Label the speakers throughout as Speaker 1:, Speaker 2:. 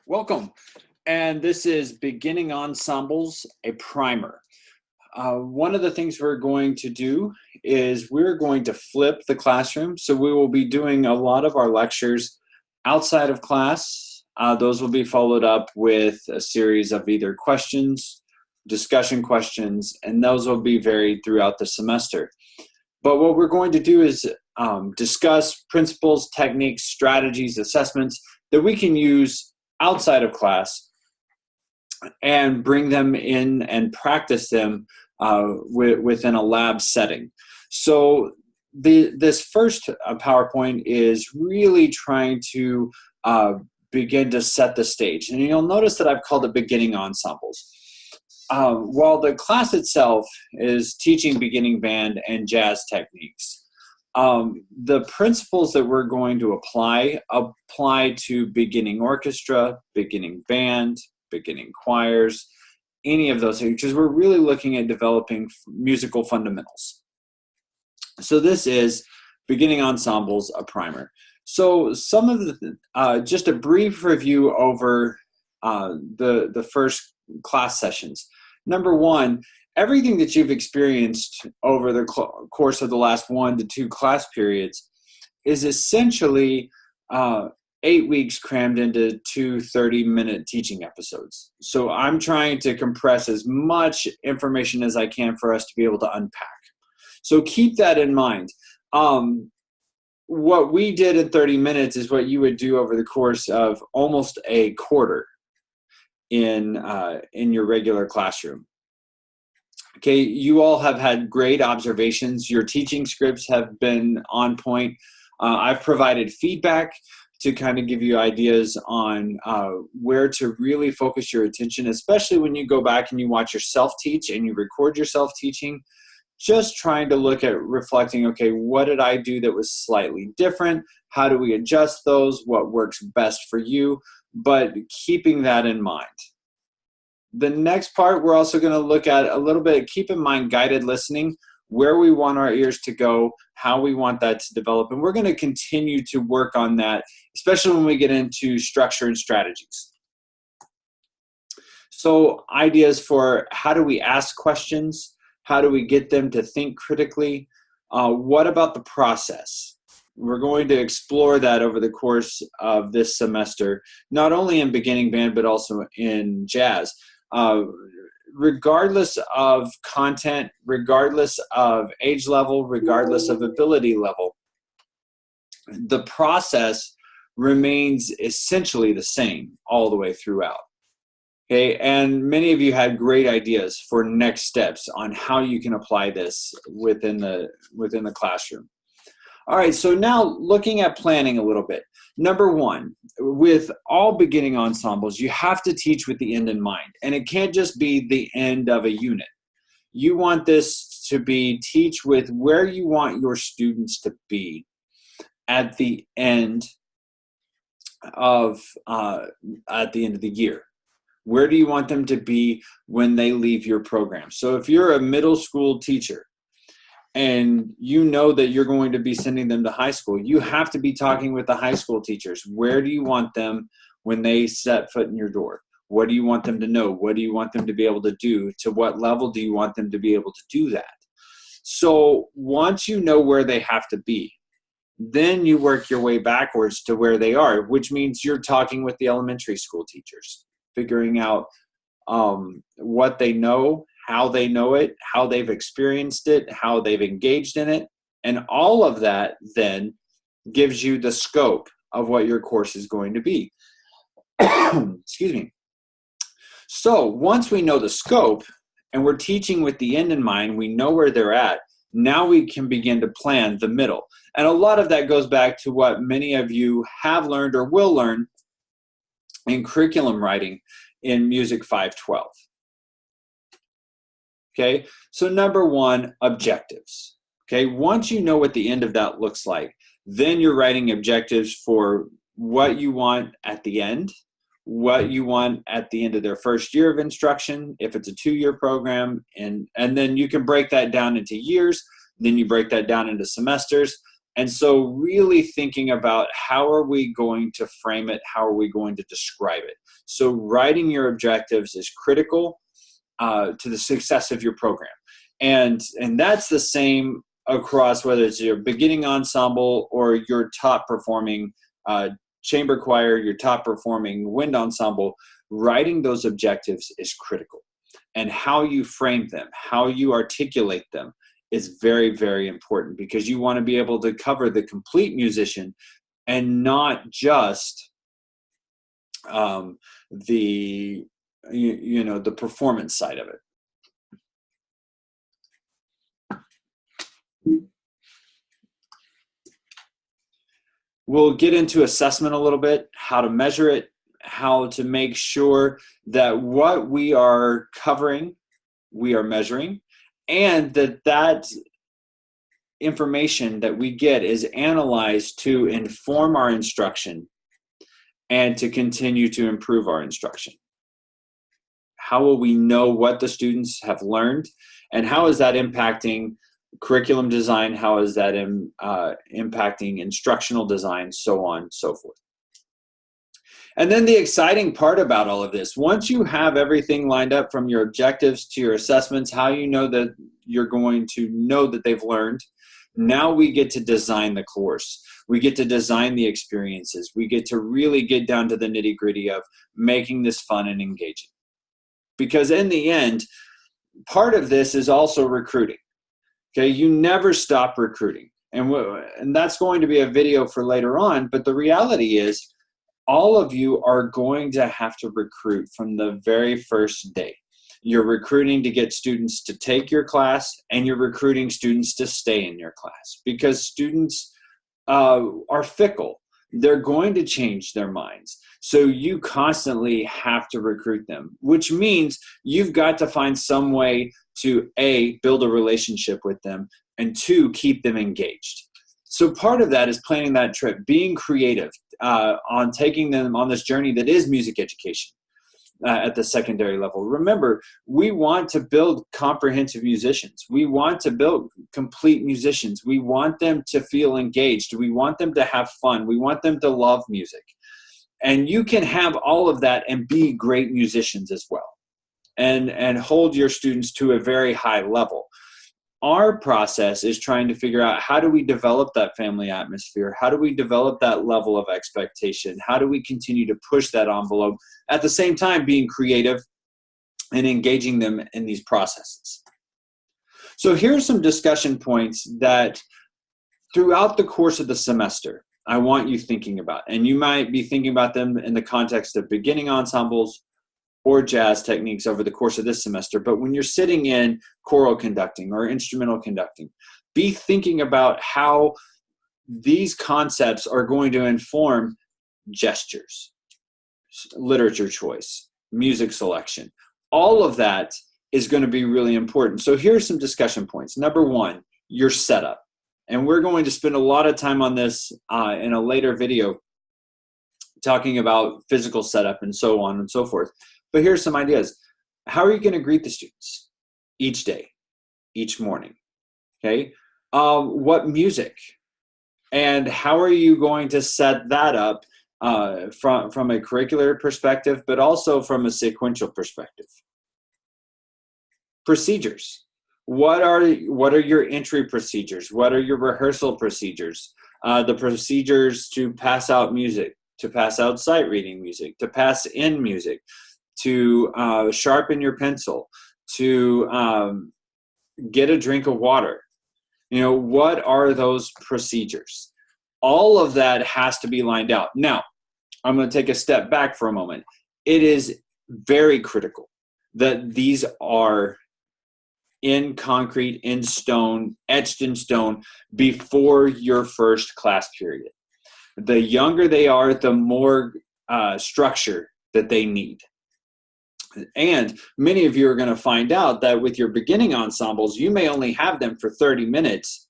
Speaker 1: Welcome. And this is Beginning Ensembles, a primer. One of the things we're going to do is we're going to flip the classroom. So we will be doing a lot of our lectures outside of class. Those will be followed up with a series of either questions, discussion questions, and those will be varied throughout the semester. But what we're going to do is discuss principles, techniques, strategies, assessments that we can use outside of class and bring them in and practice them within a lab setting. So this first PowerPoint is really trying to begin to set the stage. And you'll notice that I've called it Beginning Ensembles. While the class itself is teaching beginning band and jazz techniques, the principles that we're going to apply to beginning orchestra, beginning band, beginning choirs, any of those, because we're really looking at developing musical fundamentals. So this is Beginning Ensembles, a primer. So some of the, just a brief review over the first class sessions. Number one, everything that you've experienced over the course of the last 1 to 2 class periods is essentially 8 weeks crammed into 2 30-minute teaching episodes. So I'm trying to compress as much information as I can for us to be able to unpack. So keep that in mind. What we did in 30 minutes is what you would do over the course of almost a quarter in your regular classroom. Okay, you all have had great observations. Your teaching scripts have been on point. I've provided feedback to kind of give you ideas on where to really focus your attention, especially when you go back and you watch yourself teach and you record yourself teaching. Just trying to look at reflecting, okay, what did I do that was slightly different? How do we adjust those? What works best for you? But keeping that in mind. The next part, we're also going to look at a little bit, keep in mind guided listening, where we want our ears to go, how we want that to develop. And we're going to continue to work on that, especially when we get into structure and strategies. So ideas for how do we ask questions? How do we get them to think critically? What about the process? We're going to explore that over the course of this semester, not only in beginning band, but also in jazz. Regardless of content, regardless of age level, regardless of ability level, the process remains essentially the same all the way throughout. Okay, and many of you had great ideas for next steps on how you can apply this within the classroom. All right, so now looking at planning a little bit. Number one, with all beginning ensembles, you have to teach with the end in mind. And it can't just be the end of a unit. You want this to be teach with where you want your students to be at the end of the year. Where do you want them to be when they leave your program? So if you're a middle school teacher, and you know that you're going to be sending them to high school, you have to be talking with the high school teachers. Where do you want them when they set foot in your door? What do you want them to know? What do you want them to be able to do? To what level do you want them to be able to do that? So once you know where they have to be, then you work your way backwards to where they are, which means you're talking with the elementary school teachers, figuring out what they know, how they know it, how they've experienced it, how they've engaged in it. And all of that then gives you the scope of what your course is going to be. Excuse me. So once we know the scope and we're teaching with the end in mind, we know where they're at, now we can begin to plan the middle. And a lot of that goes back to what many of you have learned or will learn in curriculum writing in Music 512. Okay, so number one, objectives. Okay, once you know what the end of that looks like, then you're writing objectives for what you want at the end, what you want at the end of their first year of instruction, if it's a 2-year program, and then you can break that down into years, then you break that down into semesters, And so really thinking about how are we going to frame it? How are we going to describe it? So writing your objectives is critical to the success of your program. And that's the same across whether it's your beginning ensemble or your top performing chamber choir, your top performing wind ensemble. Writing those objectives is critical. And how you frame them, how you articulate them is very, very important, because you want to be able to cover the complete musician and not just the performance side of it. We'll get into assessment a little bit, how to measure it, how to make sure that what we are covering, we are measuring, and that information that we get is analyzed to inform our instruction and to continue to improve our instruction. How will we know what the students have learned, and how is that impacting curriculum design? How is that impacting instructional design, so on and so forth. And then the exciting part about all of this, once you have everything lined up from your objectives to your assessments, how you know that you're going to know that they've learned, now we get to design the course. We get to design the experiences. We get to really get down to the nitty-gritty of making this fun and engaging. Because in the end, part of this is also recruiting. Okay, you never stop recruiting. And that's going to be a video for later on, but the reality is all of you are going to have to recruit from the very first day. You're recruiting to get students to take your class, and you're recruiting students to stay in your class, because students are fickle. They're going to change their minds. So you constantly have to recruit them, which means you've got to find some way to A, build a relationship with them, and 2, keep them engaged. So part of that is planning that trip, being creative on taking them on this journey that is music education at the secondary level. Remember, we want to build comprehensive musicians. We want to build complete musicians. We want them to feel engaged. We want them to have fun. We want them to love music. And you can have all of that and be great musicians as well, and hold your students to a very high level. Our process is trying to figure out, how do we develop that family atmosphere? How do we develop that level of expectation? How do we continue to push that envelope, at the same time being creative and engaging them in these processes? So here's some discussion points that throughout the course of the semester, I want you thinking about. And you might be thinking about them in the context of beginning ensembles or jazz techniques over the course of this semester. But when you're sitting in choral conducting or instrumental conducting, be thinking about how these concepts are going to inform gestures, literature choice, music selection. All of that is going to be really important. So here's some discussion points. Number 1, your setup. And we're going to spend a lot of time on this in a later video, talking about physical setup and so on and so forth. But here's some ideas. How are you going to greet the students each day, each morning? Okay. What music? And how are you going to set that up from a curricular perspective, but also from a sequential perspective? Procedures. What are your entry procedures? What are your rehearsal procedures? The procedures to pass out music, to pass out sight reading music, to pass in music, to sharpen your pencil, to get a drink of water. What are those procedures? All of that has to be lined out. Now, I'm going to take a step back for a moment. It is very critical that these are in concrete, in stone, etched in stone before your first class period. The younger they are, the more structure that they need. And many of you are going to find out that with your beginning ensembles, you may only have them for 30 minutes,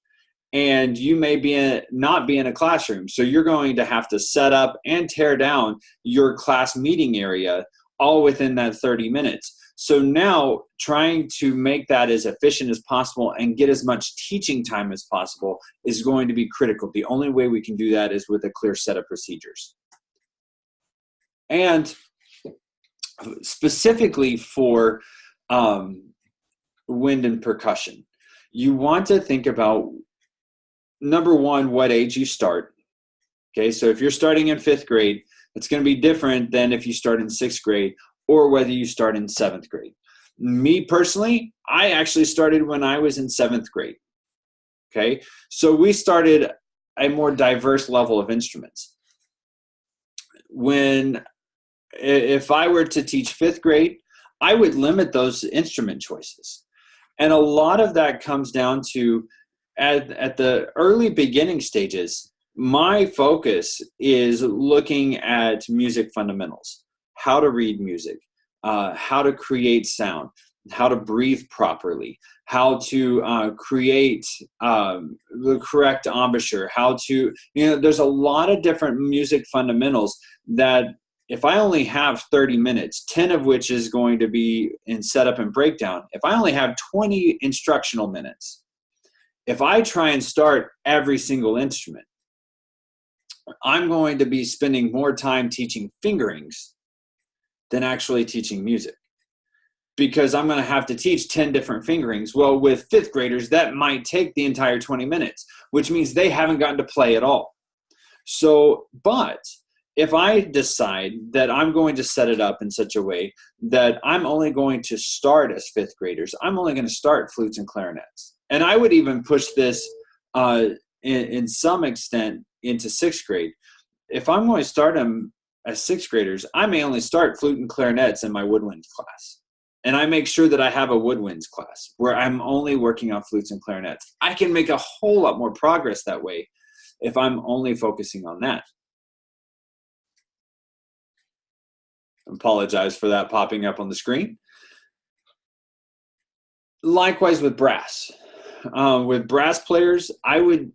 Speaker 1: and you may not be in a classroom. So you're going to have to set up and tear down your class meeting area all within that 30 minutes. So now trying to make that as efficient as possible and get as much teaching time as possible is going to be critical. The only way we can do that is with a clear set of procedures. And specifically for wind and percussion, you want to think about, number one, what age you start. Okay, so if you're starting in 5th grade, it's going to be different than if you start in 6th grade or whether you start in 7th grade. Me personally, I actually started when I was in 7th grade. Okay, so we started a more diverse level of instruments. If I were to teach 5th grade, I would limit those instrument choices. And a lot of that comes down to, at the early beginning stages, my focus is looking at music fundamentals, how to read music, how to create sound, how to breathe properly, how to create the correct embouchure, how to, there's a lot of different music fundamentals that if I only have 30 minutes, 10 of which is going to be in setup and breakdown, if I only have 20 instructional minutes, if I try and start every single instrument, I'm going to be spending more time teaching fingerings than actually teaching music, because I'm going to have to teach 10 different fingerings. Well, with 5th graders, that might take the entire 20 minutes, which means they haven't gotten to play at all. So, but if I decide that I'm going to set it up in such a way that I'm only going to start as 5th graders, I'm only going to start flutes and clarinets. And I would even push this in some extent into 6th grade. If I'm going to start them as 6th graders, I may only start flute and clarinets in my woodwinds class. And I make sure that I have a woodwinds class where I'm only working on flutes and clarinets. I can make a whole lot more progress that way if I'm only focusing on that. Apologize for that popping up on the screen. Likewise with brass. With brass players, I would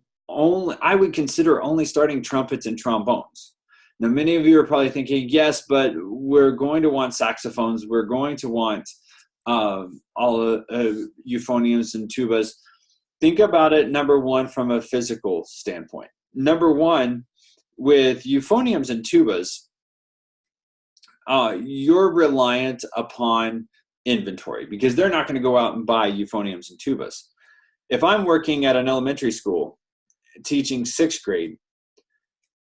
Speaker 1: consider only starting trumpets and trombones. Now, many of you are probably thinking, yes, but we're going to want saxophones. We're going to want euphoniums and tubas. Think about it, number one, from a physical standpoint. Number one, with euphoniums and tubas, you're reliant upon inventory because they're not going to go out and buy euphoniums and tubas. If I'm working at an elementary school teaching 6th grade,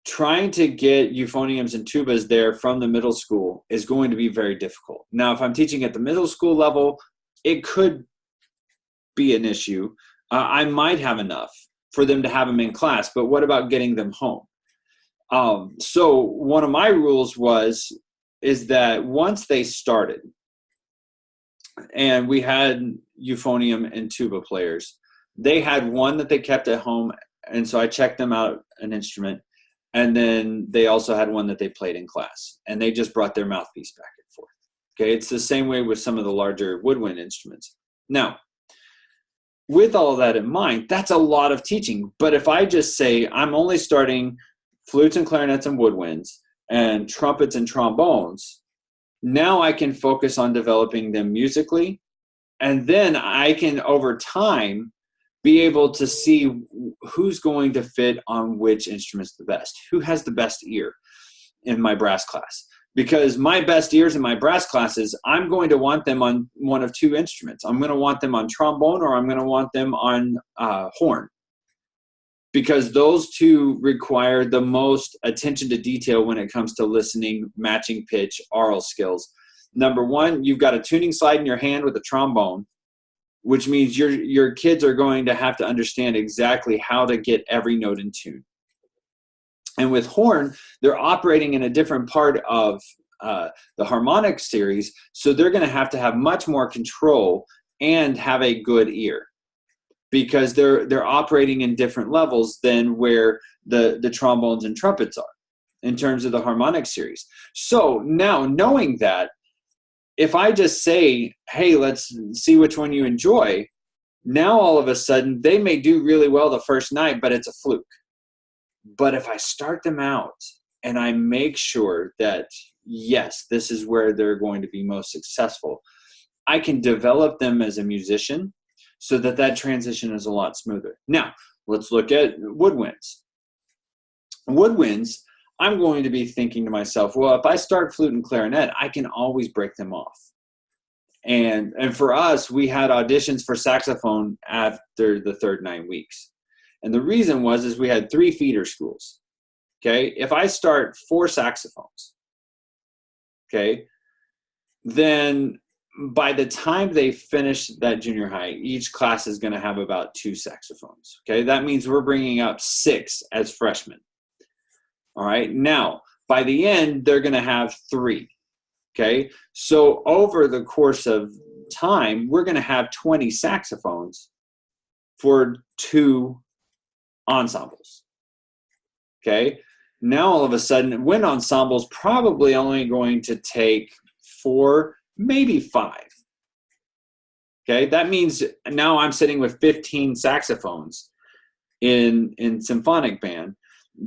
Speaker 1: trying to get euphoniums and tubas there from the middle school is going to be very difficult. Now, if I'm teaching at the middle school level, it could be an issue. I might have enough for them to have them in class, but what about getting them home? So one of my rules is that once they started and we had euphonium and tuba players, they had one that they kept at home, and so I checked them out an instrument, and then they also had one that they played in class, and they just brought their mouthpiece back and forth. Okay, it's the same way with some of the larger woodwind instruments. Now, with all of that in mind, that's a lot of teaching, but if I just say I'm only starting flutes and clarinets and woodwinds and trumpets and trombones, now I can focus on developing them musically, and then I can, over time, be able to see who's going to fit on which instruments the best, who has the best ear in my brass class. Because my best ears in my brass classes, I'm going to want them on one of two instruments. I'm going to want them on trombone, or I'm going to want them on horn. Because those two require the most attention to detail when it comes to listening, matching pitch, aural skills. Number one, you've got a tuning slide in your hand with a trombone, which means your kids are going to have to understand exactly how to get every note in tune. And with horn, they're operating in a different part of the harmonic series, so they're going to have much more control and have a good ear, because they're operating in different levels than where the trombones and trumpets are in terms of the harmonic series. So now, knowing that, if I just say, hey, let's see which one you enjoy, now all of a sudden they may do really well the first night, but it's a fluke. But if I start them out and I make sure that, yes, this is where they're going to be most successful, I can develop them as a musician so that that transition is a lot smoother. Now, let's look at woodwinds. Woodwinds, I'm going to be thinking to myself, well, if I start flute and clarinet, I can always break them off. And for us, we had auditions for saxophone after the third 9 weeks. And the reason is we had 3 feeder schools. Okay, if I start 4 saxophones, okay, then by the time they finish that junior high, each class is going to have about 2 saxophones. Okay, that means we're bringing up 6 as freshmen. All right, now by the end, they're going to have 3. Okay, so over the course of time, we're going to have 20 saxophones for 2 ensembles. Okay, now all of a sudden, wind ensemble's probably only going to take 4, maybe 5. Okay, that means now I'm sitting with 15 saxophones in symphonic band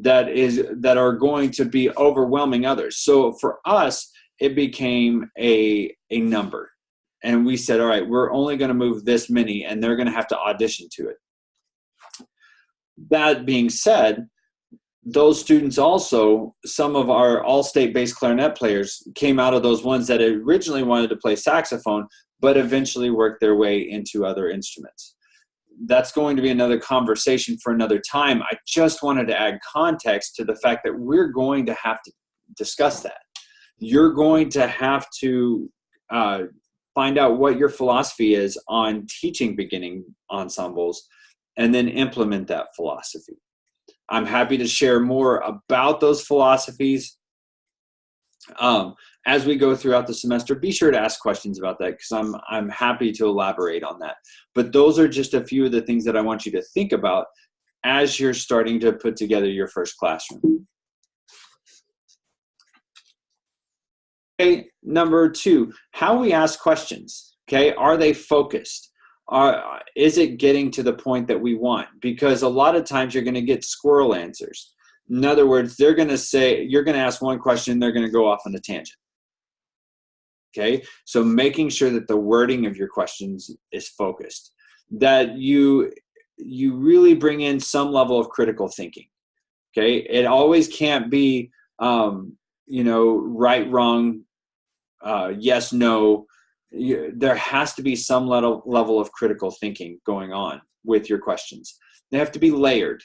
Speaker 1: that are going to be overwhelming others. So for us, it became a number. And we said, all right, we're only going to move this many, and they're going to have to audition to it. That being said, those students also, some of our all-state bass clarinet players came out of those ones that originally wanted to play saxophone, but eventually worked their way into other instruments. That's going to be another conversation for another time. I just wanted to add context to the fact that we're going to have to discuss that. You're going to have to find out what your philosophy is on teaching beginning ensembles and then implement that philosophy. I'm happy to share more about those philosophies as we go throughout the semester. Be sure to ask questions about that because I'm happy to elaborate on that. But those are just a few of the things that I want you to think about as you're starting to put together your first classroom. Okay, number 2, how we ask questions. Okay, are they focused? Is it getting to the point that we want? Because a lot of times you're going to get squirrel answers. In other words, they're going to say, you're going to ask one question, they're going to go off on a tangent. Okay, so making sure that the wording of your questions is focused, that you really bring in some level of critical thinking. Okay, it always can't be, right, wrong, yes, no. There has to be some level of critical thinking going on with your questions. They have to be layered.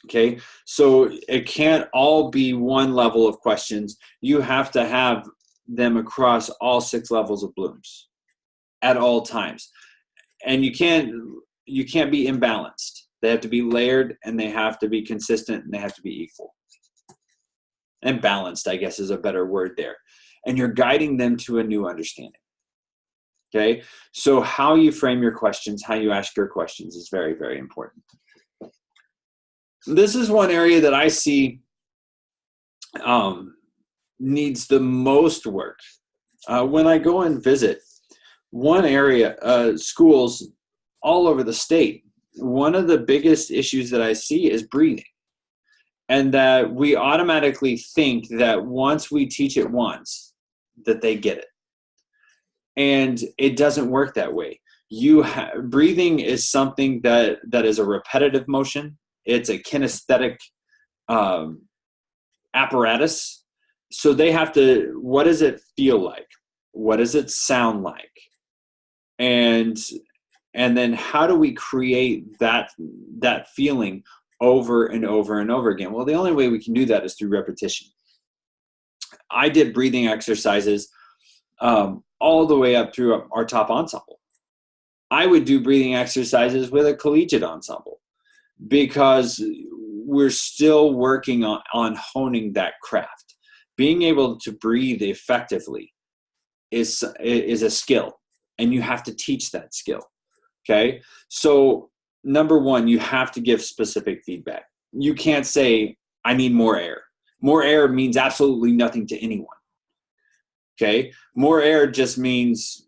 Speaker 1: Okay, so it can't all be one level of questions. You have to have them across all 6 levels of blooms at all times. And you can't be imbalanced. They have to be layered, and they have to be consistent, and they have to be equal. And balanced, I guess, is a better word there. And you're guiding them to a new understanding. Okay, so how you frame your questions, how you ask your questions is very, very important. This is one area that I see needs the most work. When I go and visit one area, schools all over the state, one of the biggest issues that I see is breathing. And that we automatically think that once we teach it once, that they get it. And it doesn't work that way. Breathing is something that is a repetitive motion. It's a kinesthetic apparatus. So they have to, what does it feel like? What does it sound like? And then how do we create that feeling over and over and over again? Well, the only way we can do that is through repetition. I did breathing exercises all the way up through our top ensemble. I would do breathing exercises with a collegiate ensemble because we're still working on honing that craft. Being able to breathe effectively is a skill, and you have to teach that skill. Okay, so number 1, you have to give specific feedback. You can't say, I need more air. More air means absolutely nothing to anyone. Okay, more air just means,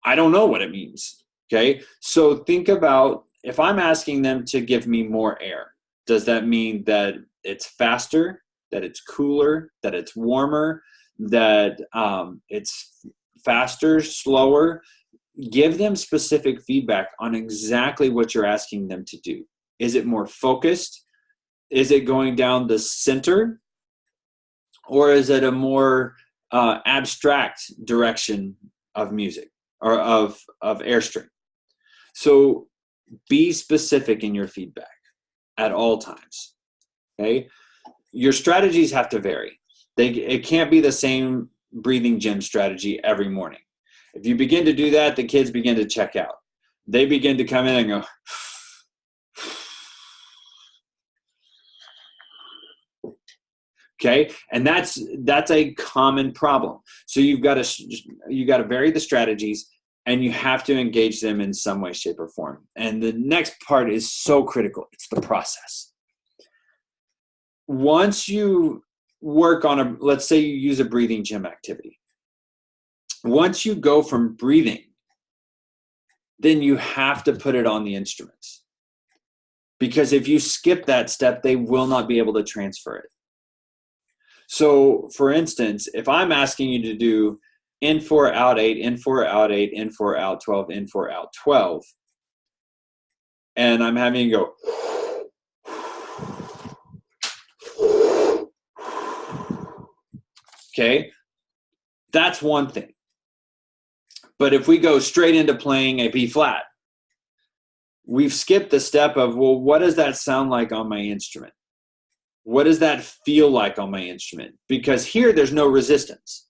Speaker 1: I don't know what it means. Okay, so think about, if I'm asking them to give me more air, does that mean that it's faster, that it's cooler, that it's warmer, that it's faster, slower. Give them specific feedback on exactly what you're asking them to do. Is it more focused? Is it going down the center? Or is it a more abstract direction of music or of airstream? So be specific in your feedback at all times. Okay? Your strategies have to vary. It can't be the same breathing gym strategy every morning. If you begin to do that, the kids begin to check out. They begin to come in and go, okay, and that's a common problem. So you've got to vary the strategies, and you have to engage them in some way, shape, or form. And the next part is so critical. It's the process. Once you work on let's say you use a breathing gym activity. Once you go from breathing, then you have to put it on the instruments. Because if you skip that step, they will not be able to transfer it. So, for instance, if I'm asking you to do in 4, out 8, in 4, out 8, in 4, out 12, in 4, out 12, and I'm having you go, okay, that's one thing. But if we go straight into playing a B flat, we've skipped the step of, well, what does that sound like on my instrument? What does that feel like on my instrument? Because here there's no resistance.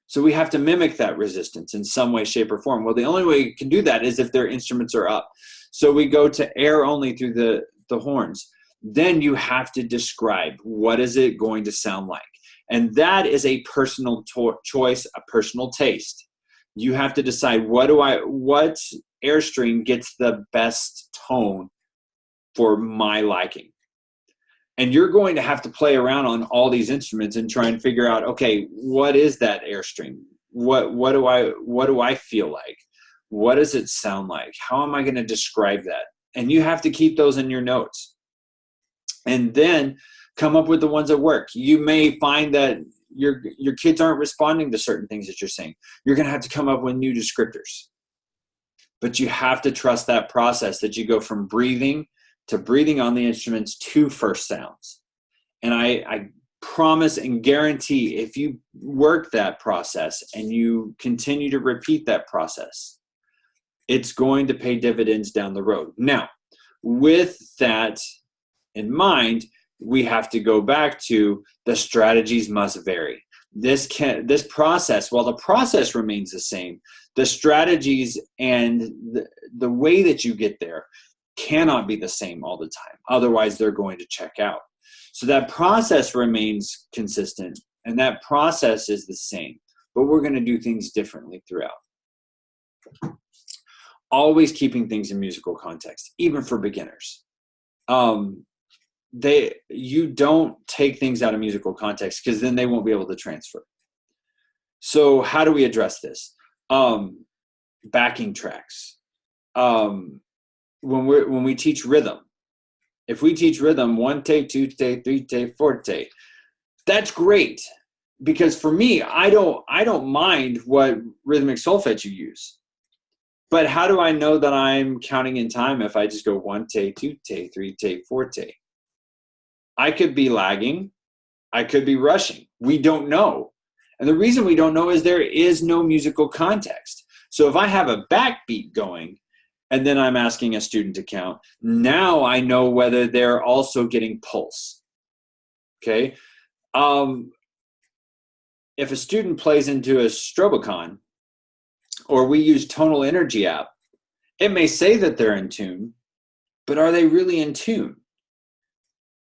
Speaker 1: So we have to mimic that resistance in some way, shape, or form. Well, the only way you can do that is if their instruments are up. So we go to air only through the horns. Then you have to describe what is it going to sound like. And that is a personal choice, a personal taste. You have to decide what airstream gets the best tone for my liking. And you're going to have to play around on all these instruments and try and figure out, okay, what is that airstream? What do I feel like? What does it sound like? How am I going to describe that? And you have to keep those in your notes. And then come up with the ones that work. You may find that your kids aren't responding to certain things that you're saying. You're going to have to come up with new descriptors. But you have to trust that process, that you go from breathing to breathing on the instruments to first sounds. And I promise and guarantee, if you work that process and you continue to repeat that process, it's going to pay dividends down the road. Now, with that in mind, we have to go back to the strategies must vary. This process, while the process remains the same, the strategies and the way that you get there cannot be the same all the time. Otherwise, they're going to check out. So that process remains consistent, and that process is the same, but we're going to do things differently throughout. Always keeping things in musical context, even for beginners. You don't take things out of musical context, because then they won't be able to transfer. So how do we address this? Backing tracks. When we teach rhythm, if we teach rhythm 1 take, 2 take, 3 take, 4 take, that's great, because for me, I don't mind what rhythmic solfege you use. But how do I know that I'm counting in time if I just go 1 take, 2 take, 3 take, 4 take? I could be lagging. I could be rushing. We don't know. And the reason we don't know is there is no musical context. So if I have a backbeat going, and then I'm asking a student to count, now I know whether they're also getting pulse. Okay? If a student plays into a Strobocon, or we use Tonal Energy app, it may say that they're in tune, but are they really in tune?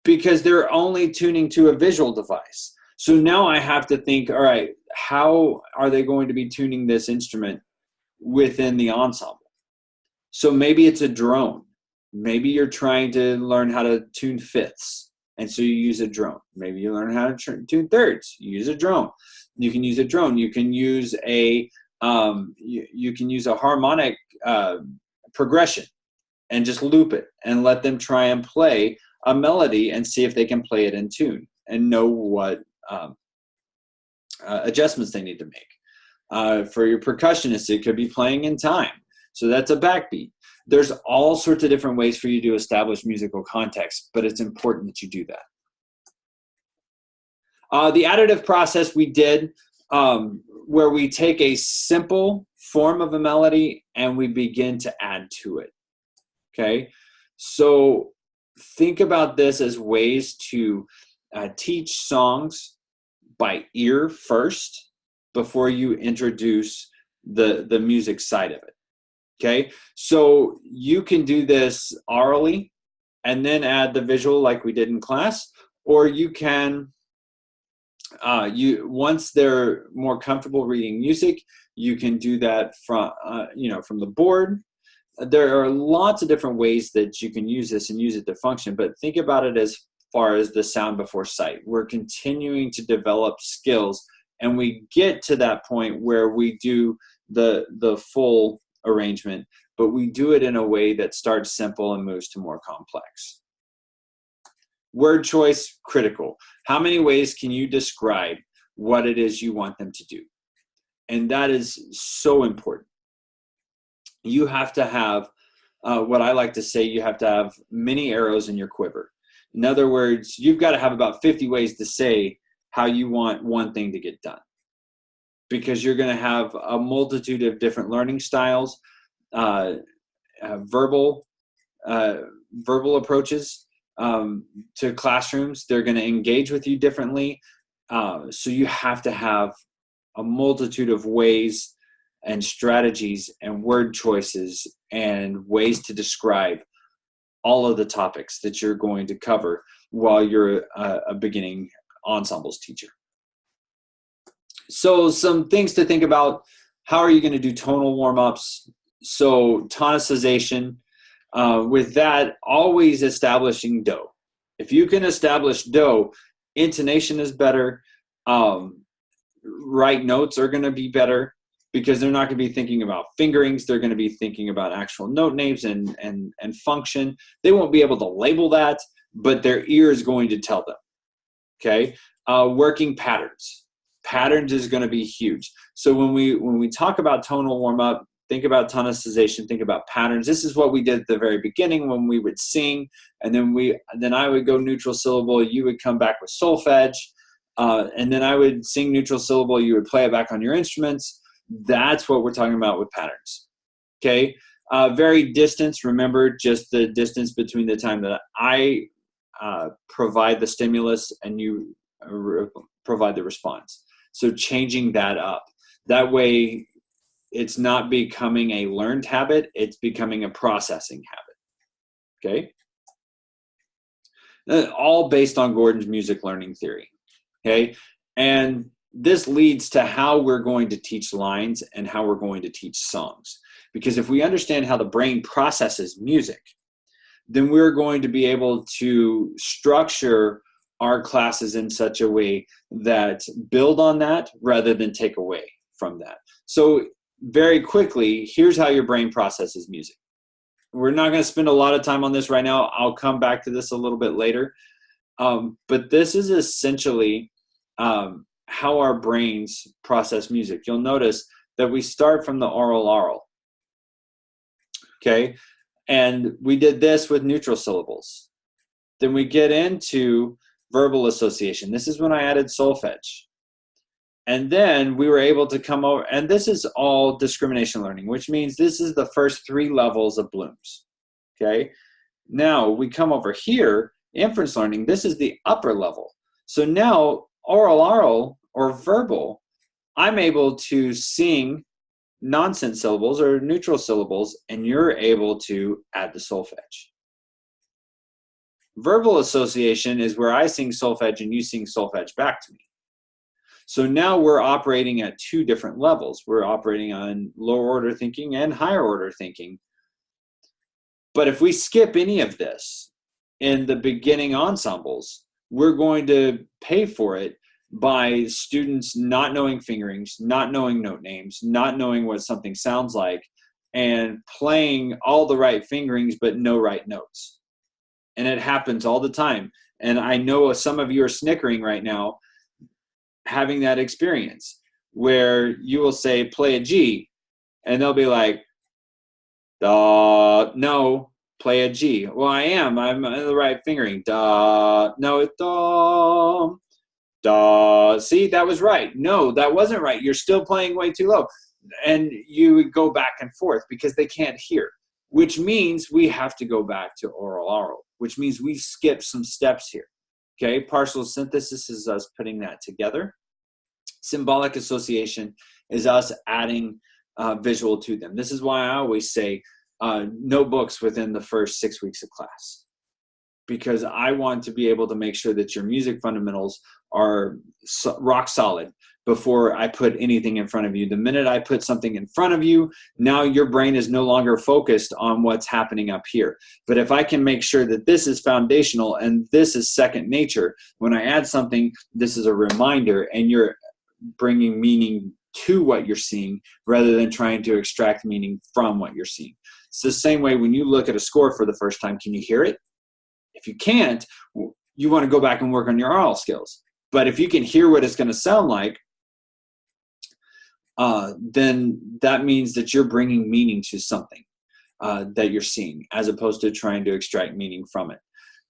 Speaker 1: Because they're only tuning to a visual device. So now I have to think, all right, how are they going to be tuning this instrument within the ensemble? So maybe it's a drone. Maybe you're trying to learn how to tune fifths, and so you use a drone. Maybe you learn how to tune thirds. You use a drone. You can use a drone. You can use a harmonic progression and just loop it and let them try and play a melody and see if they can play it in tune and know what adjustments they need to make. For your percussionist, it could be playing in time. So that's a backbeat. There's all sorts of different ways for you to establish musical context, but it's important that you do that. The additive process we did, where we take a simple form of a melody and we begin to add to it. Okay, so think about this as ways to teach songs by ear first before you introduce the music side of it. Okay, so you can do this orally and then add the visual like we did in class, or you can once they're more comfortable reading music, you can do that from from the board. There are lots of different ways that you can use this and use it to function, but think about it as far as the sound before sight. We're continuing to develop skills, and we get to that point where we do the full arrangement, but we do it in a way that starts simple and moves to more complex. Word choice, critical. How many ways can you describe what it is you want them to do? And that is so important. You have to have, what I like to say, you have to have many arrows in your quiver. In other words, you've got to have about 50 ways to say how you want one thing to get done, because you're going to have a multitude of different learning styles, verbal approaches to classrooms. They're going to engage with you differently. So you have to have a multitude of ways and strategies and word choices and ways to describe all of the topics that you're going to cover while you're a beginning ensembles teacher. So some things to think about: how are you going to do tonal warm-ups? So tonicization, with that, always establishing do. If you can establish do, intonation is better. Right notes are going to be better, because they're not going to be thinking about fingerings. They're going to be thinking about actual note names and function. They won't be able to label that, but their ear is going to tell them. Okay, working patterns. Patterns is going to be huge. So when we talk about tonal warm up, think about tonicization, think about patterns. This is what we did at the very beginning when we would sing, and then I would go neutral syllable, you would come back with solfege, and then I would sing neutral syllable, you would play it back on your instruments. That's what we're talking about with patterns. Okay, vary distance. Remember, just the distance between the time that I provide the stimulus and you provide the response. So changing that up. That way, it's not becoming a learned habit, it's becoming a processing habit. Okay? All based on Gordon's music learning theory. Okay? And this leads to how we're going to teach lines and how we're going to teach songs. Because if we understand how the brain processes music, then we're going to be able to structure our classes in such a way that build on that rather than take away from that. So very quickly, here's how your brain processes music. We're not going to spend a lot of time on this right now. I'll come back to this a little bit later. But this is essentially how our brains process music. You'll notice that we start from the oral. Okay? And we did this with neutral syllables. Then we get into verbal association. This is when I added solfege. And then we were able to come over, and this is all discrimination learning, which means this is the first 3 levels of Bloom's. Okay? Now we come over here, inference learning, this is the upper level. So now oral or verbal, I'm able to sing nonsense syllables or neutral syllables, and you're able to add the solfege. Verbal association is where I sing solfege and you sing solfege back to me. So now we're operating at 2 different levels. We're operating on lower order thinking and higher order thinking. But if we skip any of this in the beginning ensembles, we're going to pay for it by students not knowing fingerings, not knowing note names, not knowing what something sounds like, and playing all the right fingerings but no right notes. And it happens all the time. And I know some of you are snickering right now having that experience. where you will say, play a G, and they'll be like, no, play a G. Well, I'm in the right fingering. No, it's see, that was right. No, that wasn't right. You're still playing way too low. And you would go back and forth because they can't hear, which means we have to go back to oral, which means we skip some steps here. Okay, partial synthesis is us putting that together. Symbolic association is us adding visual to them. This is why I always say no books within the first 6 weeks of class, because I want to be able to make sure that your music fundamentals are rock solid before I put anything in front of you. The minute I put something in front of you, now your brain is no longer focused on what's happening up here. But if I can make sure that this is foundational and this is second nature, when I add something, this is a reminder, and you're bringing meaning to what you're seeing rather than trying to extract meaning from what you're seeing. It's the same way when you look at a score for the first time. Can you hear it? If you can't, you want to go back and work on your oral skills. But if you can hear what it's going to sound like, then that means that you're bringing meaning to something that you're seeing, as opposed to trying to extract meaning from it.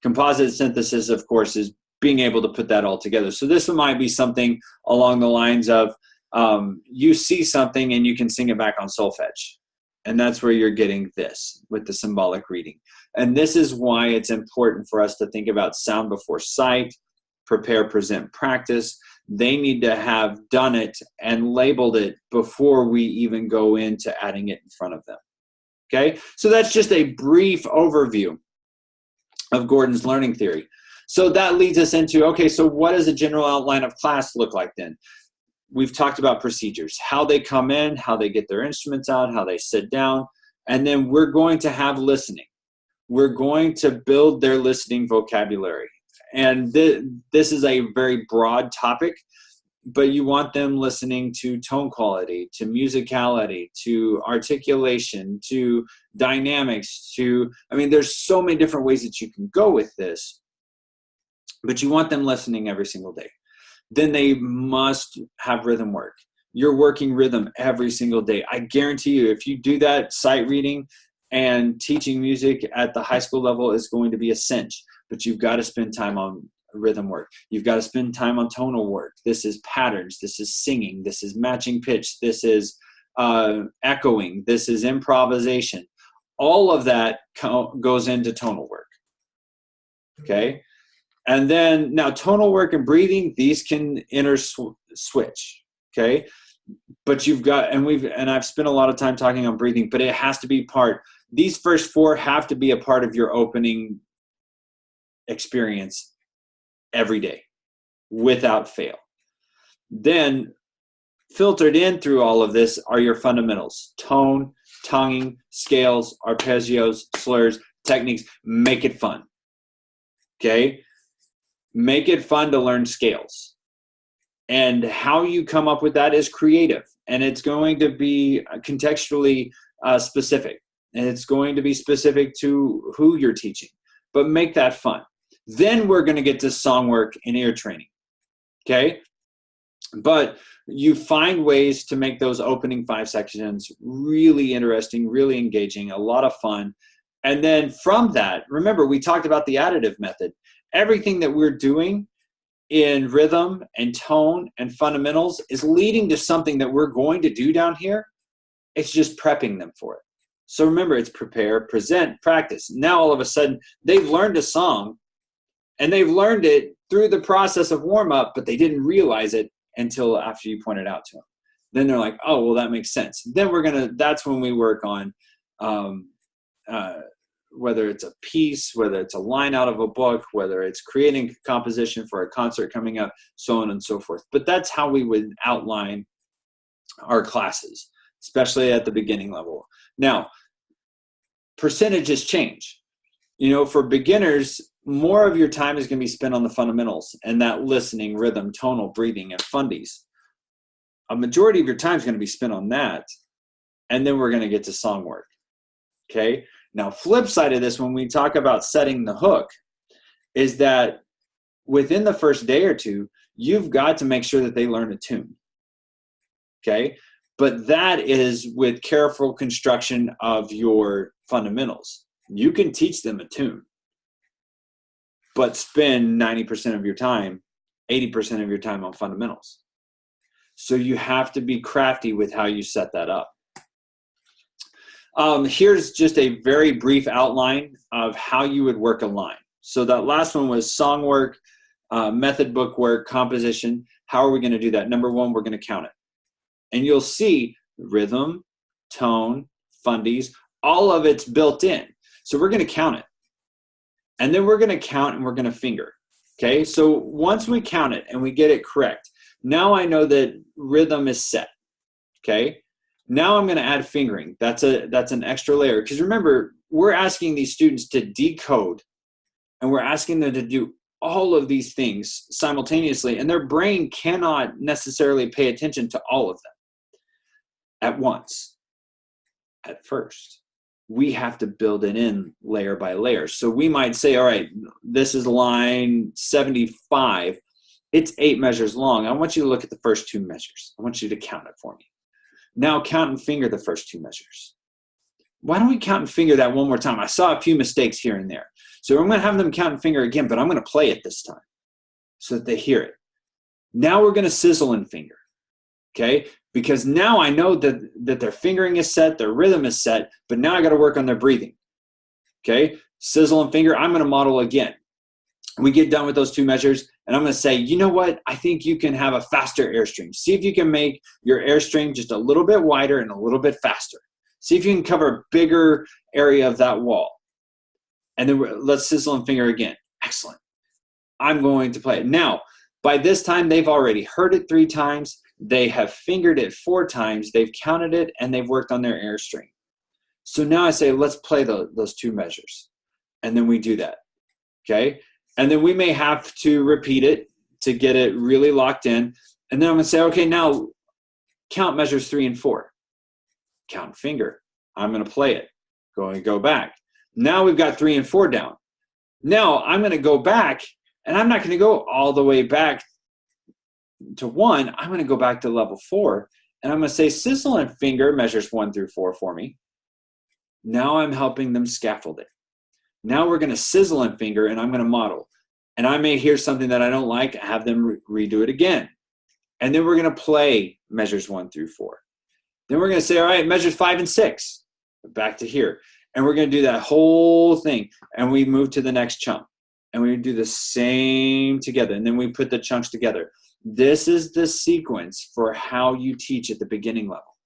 Speaker 1: Composite synthesis, of course, is being able to put that all together. So this might be something along the lines of you see something and you can sing it back on solfege. And that's where you're getting this with the symbolic reading. And this is why it's important for us to think about sound before sight, prepare, present, practice. They need to have done it and labeled it before we even go into adding it in front of them. Okay, so that's just a brief overview of Gordon's learning theory. So that leads us into, okay, so what does a general outline of class look like then? We've talked about procedures, how they come in, how they get their instruments out, how they sit down, and then we're going to have listening. We're going to build their listening vocabulary. And this is a very broad topic, but you want them listening to tone quality, to musicality, to articulation, to dynamics, there's so many different ways that you can go with this, but you want them listening every single day. Then they must have rhythm work. You're working rhythm every single day. I guarantee you, if you do that, sight reading and teaching music at the high school level is going to be a cinch. But you've got to spend time on rhythm work. You've got to spend time on tonal work. This is patterns. This is singing. This is matching pitch. This is echoing. This is improvisation. All of that goes into tonal work. Okay? And then now tonal work and breathing, these can switch. Okay? But you've got, and I've spent a lot of time talking on breathing, but it has to be part. These first four have to be a part of your opening experience every day without fail. Then filtered in through all of this are your fundamentals: tone, tonguing, scales, arpeggios, slurs, techniques. Make it fun. Okay? Make it fun to learn scales. And how you come up with that is creative, and it's going to be contextually specific, and it's going to be specific to who you're teaching, but make that fun. Then we're going to get to song work and ear training. Okay? But you find ways to make those opening 5 sections really interesting, really engaging, a lot of fun. And then from that, remember, we talked about the additive method. Everything that we're doing in rhythm and tone and fundamentals is leading to something that we're going to do down here. It's just prepping them for it. So remember, it's prepare, present, practice. Now all of a sudden, they've learned a song, and they've learned it through the process of warm-up, but they didn't realize it until after you pointed out to them. Then they're like, oh, well, that makes sense. Then that's when we work on whether it's a piece, whether it's a line out of a book, whether it's creating a composition for a concert coming up, so on and so forth. But that's how we would outline our classes, especially at the beginning level. Now, percentages change. For beginners, more of your time is going to be spent on the fundamentals and that listening, rhythm, tonal, breathing, and fundies. A majority of your time is going to be spent on that, and then we're going to get to song work. Okay? Now, flip side of this, when we talk about setting the hook, is that within the first day or two, you've got to make sure that they learn a tune. okay? But that is with careful construction of your fundamentals. You can teach them a tune, but spend 90% of your time, 80% of your time on fundamentals. So you have to be crafty with how you set that up. Here's just a very brief outline of how you would work a line. So that last one was song work, method book work, composition. How are we going to do that? Number one, we're going to count it. And you'll see rhythm, tone, fundies, all of it's built in. So we're going to count it. And then we're going to count and we're going to finger. Okay, so once we count it and we get it correct, now I know that rhythm is set. Okay, now I'm going to add fingering. That's an extra layer. Because remember, we're asking these students to decode, and we're asking them to do all of these things simultaneously, and their brain cannot necessarily pay attention to all of them at once, at first. We have to build it in layer by layer. So we might say, all right, this is line 75. It's 8 measures long. I want you to look at the first 2 measures. I want you to count it for me. Now count and finger the first 2 measures. Why don't we count and finger that one more time? I saw a few mistakes here and there. So I'm going to have them count and finger again, but I'm going to play it this time so that they hear it. Now we're going to sizzle and finger. Okay? Because now I know that their fingering is set, their rhythm is set, but now I got to work on their breathing. Okay? Sizzle and finger, I'm going to model again. We get done with those 2 measures, and I'm going to say, you know what? I think you can have a faster airstream. See if you can make your airstream just a little bit wider and a little bit faster. See if you can cover a bigger area of that wall. And then let's sizzle and finger again. Excellent. I'm going to play it. Now, by this time, they've already heard it 3 times. They have fingered it 4 times. They've counted it, and they've worked on their airstream. So now I say, let's play those 2 measures. And then we do that. Okay? And then we may have to repeat it to get it really locked in. And then I'm going to say, okay, now count measures 3 and 4. Count and finger. I'm going to play it. Going to go back. Now we've got 3 and 4 down. Now I'm going to go back, and I'm not going to go all the way back to 1. I'm going to go back to level 4, and I'm going to say sizzle and finger measures 1 through 4 for me. Now I'm helping them scaffold it. Now we're going to sizzle and finger, and I'm going to model. And I may hear something that I don't like, have them redo it again. And then we're going to play measures 1 through 4. Then we're going to say, all right, measures 5 and 6. Back to here. And we're going to do that whole thing. And we move to the next chunk. And we do the same together. And then we put the chunks together. This is the sequence for how you teach at the beginning level,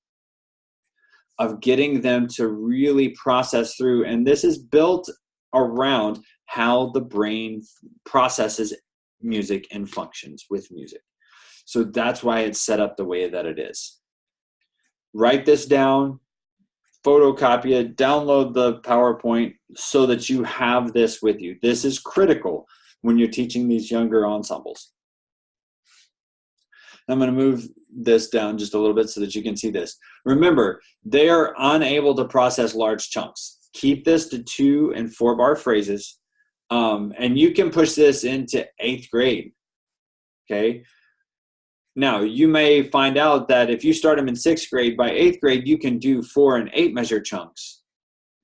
Speaker 1: of getting them to really process through. And this is built around how the brain processes music and functions with music. So that's why it's set up the way that it is. Write this down, photocopy it, download the PowerPoint so that you have this with you. This is critical when you're teaching these younger ensembles. I'm going to move this down just a little bit so that you can see this. Remember, they are unable to process large chunks. Keep this to 2 and 4 bar phrases. And you can push this into 8th grade. Okay. Now, you may find out that if you start them in 6th grade, by 8th grade, you can do 4 and 8 measure chunks.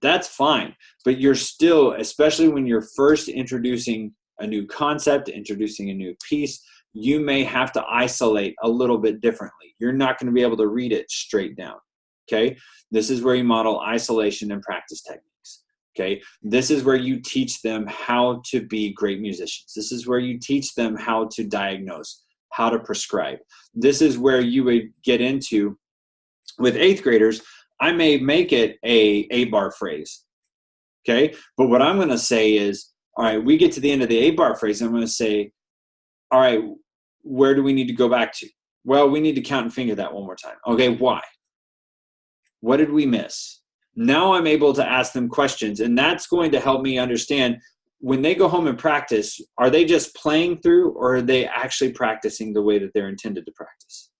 Speaker 1: That's fine. But you're still, especially when you're first introducing a new concept, introducing a new piece, you may have to isolate a little bit differently. You're not going to be able to read it straight down. Okay? This is where you model isolation and practice techniques. Okay? This is where you teach them how to be great musicians. This is where you teach them how to diagnose, how to prescribe. This is where you would get into, with 8th graders, I may make it a 8-bar phrase. Okay? But what I'm going to say is, all right, we get to the end of the 8-bar phrase, and I'm going to say, all right, where do we need to go back to? Well, we need to count and finger that one more time. Okay, why? What did we miss? Now I'm able to ask them questions, and that's going to help me understand when they go home and practice, are they just playing through, or are they actually practicing the way that they're intended to practice?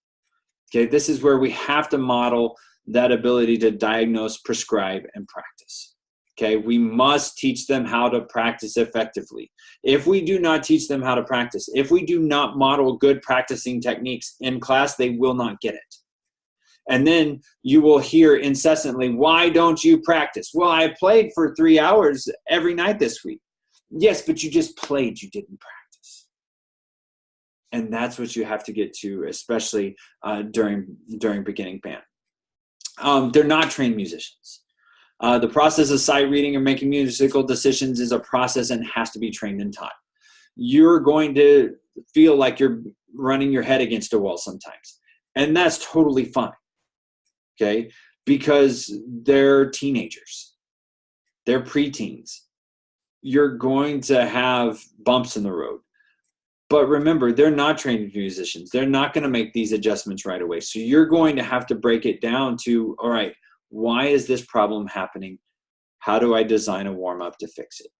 Speaker 1: Okay, this is where we have to model that ability to diagnose, prescribe, and practice. Okay, we must teach them how to practice effectively. If we do not teach them how to practice, if we do not model good practicing techniques in class, they will not get it. And then you will hear incessantly, why don't you practice? Well, I played for 3 hours every night this week. Yes, but you just played, you didn't practice. And that's what you have to get to, especially during beginning band. They're not trained musicians. The process of sight reading or making musical decisions is a process and has to be trained and taught. You're going to feel like you're running your head against a wall sometimes. And that's totally fine. Okay? Because they're teenagers. They're preteens. You're going to have bumps in the road. But remember, they're not trained musicians. They're not going to make these adjustments right away. So you're going to have to break it down to, all right, why is this problem happening? How do I design a warm-up to fix it?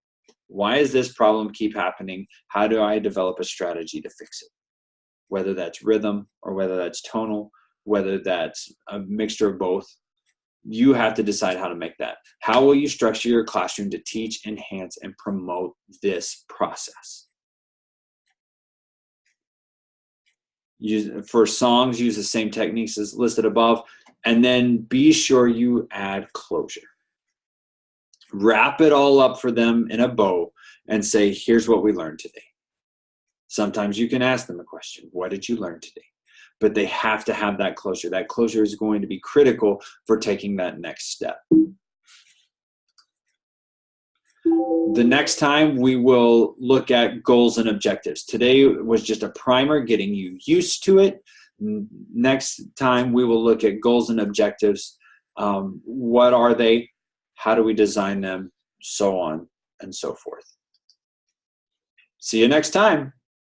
Speaker 1: Why does this problem keep happening? How do I develop a strategy to fix it? Whether that's rhythm or whether that's tonal, whether that's a mixture of both, you have to decide how to make that. How will you structure your classroom to teach, enhance, and promote this process? For songs, use the same techniques as listed above, and then be sure you add closure. Wrap it all up for them in a bow and say, here's what we learned today. Sometimes you can ask them a question, what did you learn today? But they have to have that closure. That closure is going to be critical for taking that next step. The next time we will look at goals and objectives. Today was just a primer, getting you used to it. Next time we will look at goals and objectives. What are they? How do we design them? So on and so forth. See you next time.